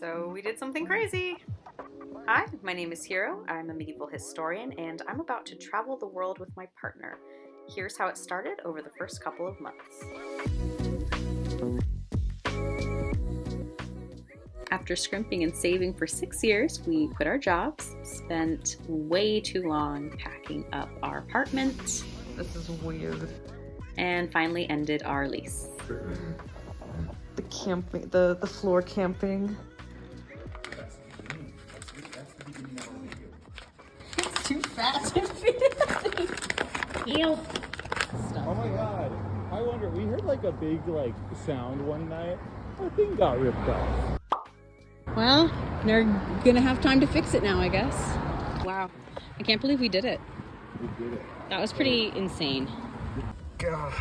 So we did something crazy. Hi, my name is Hero. I'm a medieval historian and I'm about to travel the world with my partner. Here's how it started over the first couple of months. After scrimping and saving for 6 years, we quit our jobs, spent way too long packing up our apartment. This is weird. And finally ended our lease. The camping, the floor camping. It's too fast to fit. Ew. Oh my god. I wonder, we heard like a big sound one night. Our thing got ripped off. Well, they're gonna have time to fix it now, I guess. Wow. I can't believe we did it. We did it. That was pretty insane. God.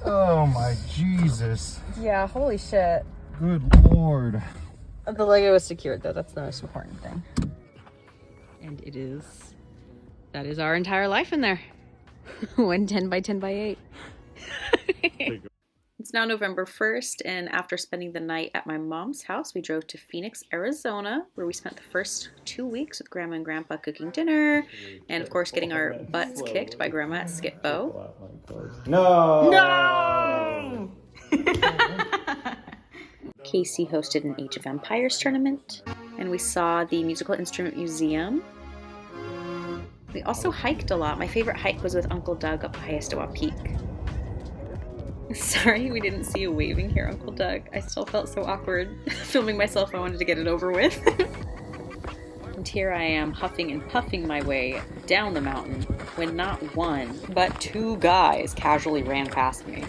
Oh my Jesus. Yeah, holy shit. Good Lord. The Lego is secured though, that's the most important thing. And that is our entire life in there. One 10 by 10 by 8. It's now November 1st, and after spending the night at my mom's house, we drove to Phoenix, Arizona, where we spent the first 2 weeks with Grandma and Grandpa cooking dinner, and of course getting our butts kicked by Grandma at Skip-Bo. No! Casey hosted an Age of Empires tournament, and we saw the Musical Instrument Museum. We also hiked a lot. My favorite hike was with Uncle Doug up Hiastawa Peak. Sorry we didn't see you waving here, Uncle Doug. I still felt so awkward filming myself. I wanted to get it over with. And here I am huffing and puffing my way down the mountain when not one, but 2 guys casually ran past me.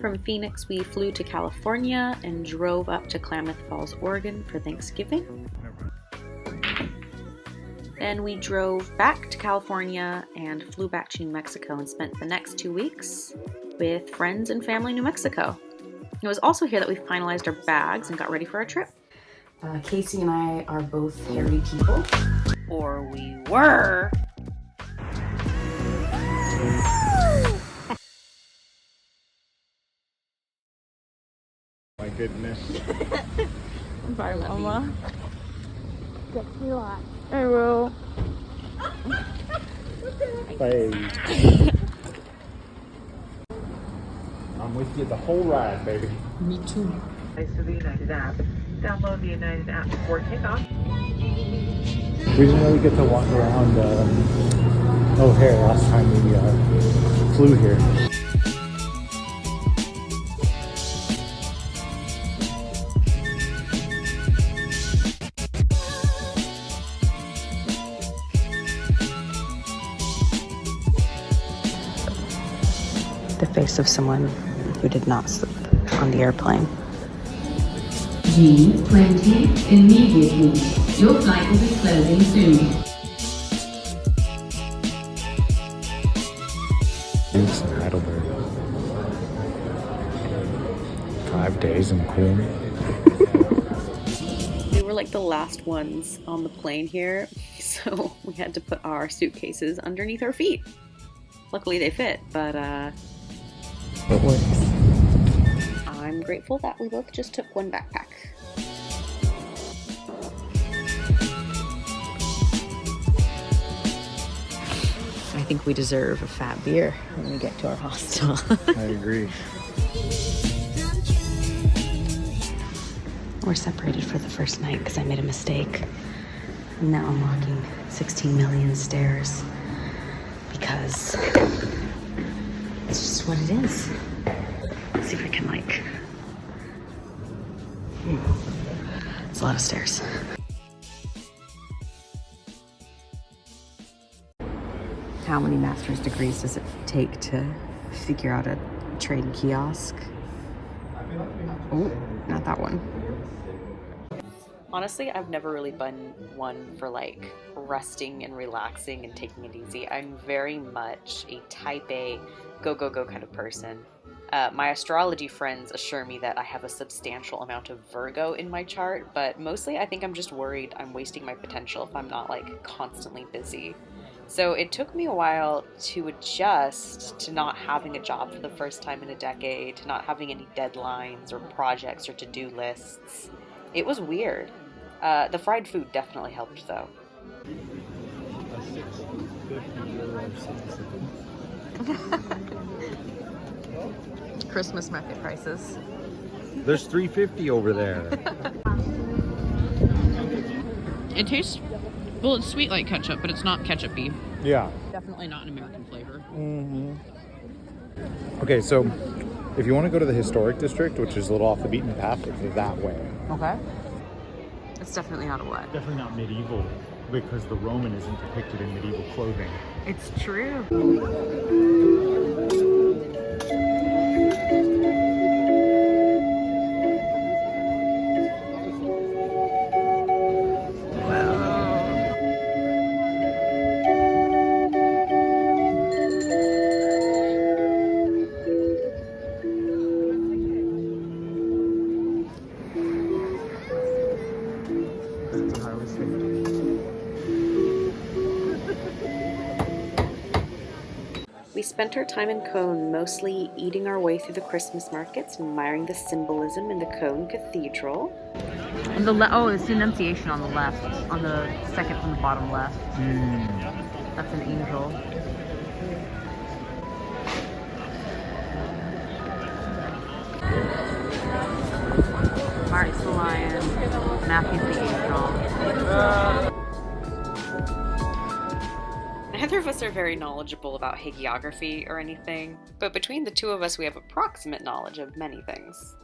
From Phoenix, we flew to California and drove up to Klamath Falls, Oregon for Thanksgiving. Then we drove back to California and flew back to New Mexico and spent the next 2 weeks with friends and family in New Mexico. It was also here that we finalized our bags and got ready for our trip. Casey and I are both hairy people. Or we were. My goodness. Bye, Mama. Get you on. I will. Hey. I'm with you the whole ride, baby. Me too. Thanks for the United app. Download the United app before kickoff. We didn't really get to walk around O'Hare last time we flew here. The face of someone who did not sleep on the airplane. G20 immediately. Your flight will be closing soon. It's in Heidelberg. 5 days in cool. We were like the last ones on the plane here, so we had to put our suitcases underneath our feet. Luckily they fit, but It works. I'm grateful that we both just took one backpack. I think we deserve a fat beer when we get to our hostel. I agree. We're separated for the first night because I made a mistake. And now I'm walking 16 million stairs because it's just what it is. Let's see if I can it's a lot of stairs. How many master's degrees does it take to figure out a trade kiosk? Oh, not that one. Honestly, I've never really been one for resting and relaxing and taking it easy. I'm very much a type A, go, go, go kind of person. My astrology friends assure me that I have a substantial amount of Virgo in my chart, but mostly I think I'm just worried I'm wasting my potential if I'm not constantly busy. So it took me a while to adjust to not having a job for the first time in a decade, to not having any deadlines or projects or to-do lists. It was weird. The fried food definitely helped, though. Christmas market prices. There's $3.50 over there. It tastes, well, it's sweet like ketchup, but it's not ketchup-y. Yeah. Definitely not an American flavor. Mm-hmm. Okay, so if you want to go to the historic district, which is a little off the beaten path, it's that way. Okay. It's definitely not a what? Definitely not medieval, because the Roman isn't depicted in medieval clothing. It's true. We spent our time in Cone mostly eating our way through the Christmas markets, admiring the symbolism in the Cone Cathedral. And it's the Annunciation on the left, on the second from the bottom left. That's an angel. Mark's the lion, Matthew's the angel. Neither of us are very knowledgeable about hagiography or anything, but between the two of us we have approximate knowledge of many things.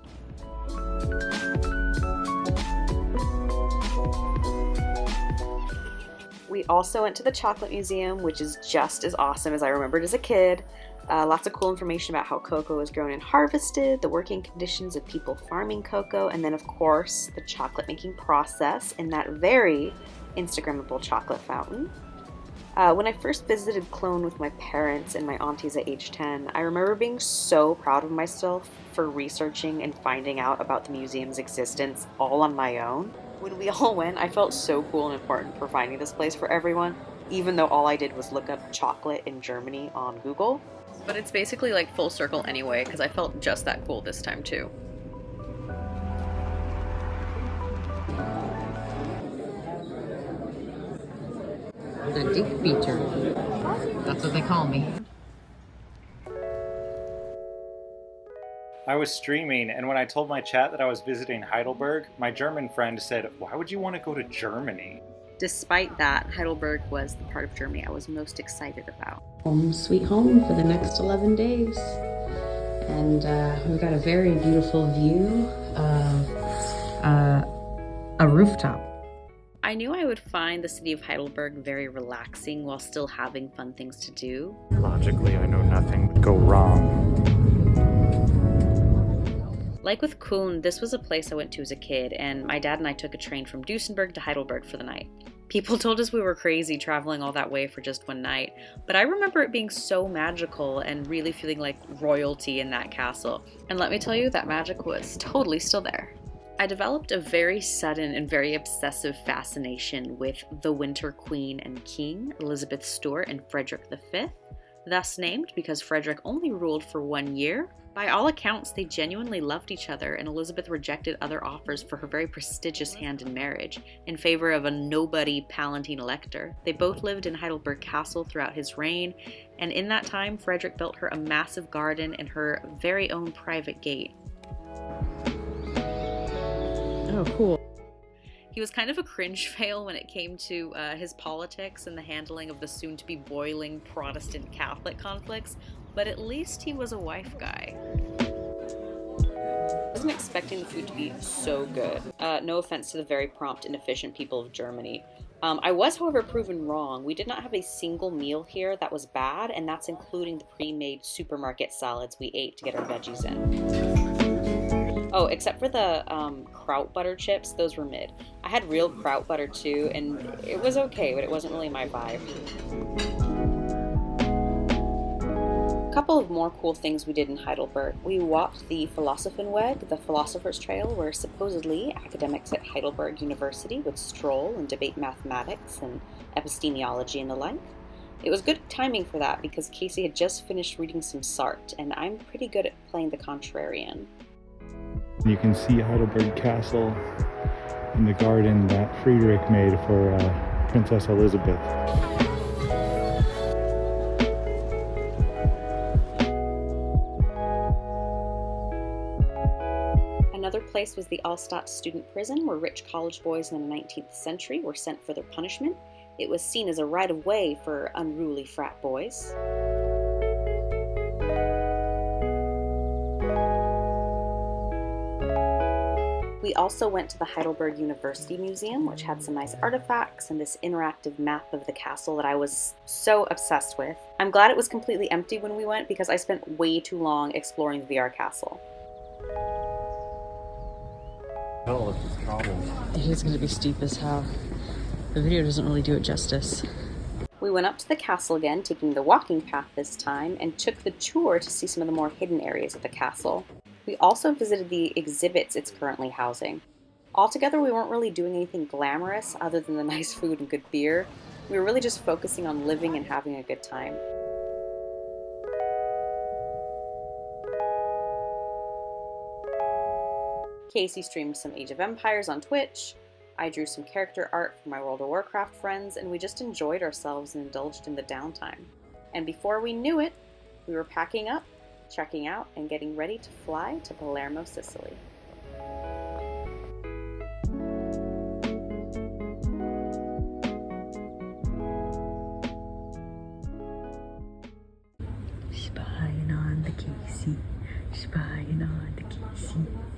We also went to the Chocolate Museum, which is just as awesome as I remembered as a kid. Lots of cool information about how cocoa is grown and harvested, the working conditions of people farming cocoa, and then of course the chocolate making process in that very Instagrammable chocolate fountain. When I first visited Cologne with my parents and my aunties at age 10, I remember being so proud of myself for researching and finding out about the museum's existence all on my own. When we all went, I felt so cool and important for finding this place for everyone, even though all I did was look up chocolate in Germany on Google. But it's basically like full circle anyway, because I felt just that cool this time too. The Dick Beater. That's what they call me. I was streaming, and when I told my chat that I was visiting Heidelberg, my German friend said, "Why would you want to go to Germany?" Despite that, Heidelberg was the part of Germany I was most excited about. Home sweet home for the next 11 days. And we've got a very beautiful view of a rooftop. I knew I would find the city of Heidelberg very relaxing while still having fun things to do. Logically, I know nothing would go wrong. Like with Köln, this was a place I went to as a kid, and my dad and I took a train from Duesenberg to Heidelberg for the night. People told us we were crazy traveling all that way for just one night, but I remember it being so magical and really feeling like royalty in that castle. And let me tell you, that magic was totally still there. I developed a very sudden and very obsessive fascination with the Winter Queen and King, Elizabeth Stuart and Frederick V, thus named because Frederick only ruled for 1 year. By all accounts, they genuinely loved each other, and Elizabeth rejected other offers for her very prestigious hand in marriage, in favor of a nobody Palatine Elector. They both lived in Heidelberg Castle throughout his reign, and in that time, Frederick built her a massive garden and her very own private gate. Oh, cool. He was kind of a cringe fail when it came to his politics and the handling of the soon-to-be boiling Protestant-Catholic conflicts, but at least he was a wife guy. I wasn't expecting the food to be so good. No offense to the very prompt and efficient people of Germany. I was, however, proven wrong. We did not have a single meal here that was bad, and that's including the pre-made supermarket salads we ate to get our veggies in. Oh, except for the kraut butter chips, those were mid. I had real kraut butter too, and it was okay, but it wasn't really my vibe. A couple of more cool things we did in Heidelberg. We walked the Philosophenweg, the Philosopher's Trail, where supposedly academics at Heidelberg University would stroll and debate mathematics and epistemology and the like. It was good timing for that because Casey had just finished reading some Sartre, and I'm pretty good at playing the contrarian. You can see Heidelberg Castle in the garden that Friedrich made for Princess Elizabeth. Another place was the Allstadt student prison, where rich college boys in the 19th century were sent for their punishment. It was seen as a right of way for unruly frat boys. We also went to the Heidelberg University Museum, which had some nice artifacts and this interactive map of the castle that I was so obsessed with. I'm glad it was completely empty when we went because I spent way too long exploring the VR castle. Oh, that's a problem. It is going to be steep as hell. The video doesn't really do it justice. We went up to the castle again, taking the walking path this time, and took the tour to see some of the more hidden areas of the castle. We also visited the exhibits it's currently housing. Altogether, we weren't really doing anything glamorous other than the nice food and good beer. We were really just focusing on living and having a good time. Casey streamed some Age of Empires on Twitch. I drew some character art for my World of Warcraft friends, and we just enjoyed ourselves and indulged in the downtime. And before we knew it, we were packing up, checking out, and getting ready to fly to Palermo, Sicily. Spying on the Casey. Spying on the Casey.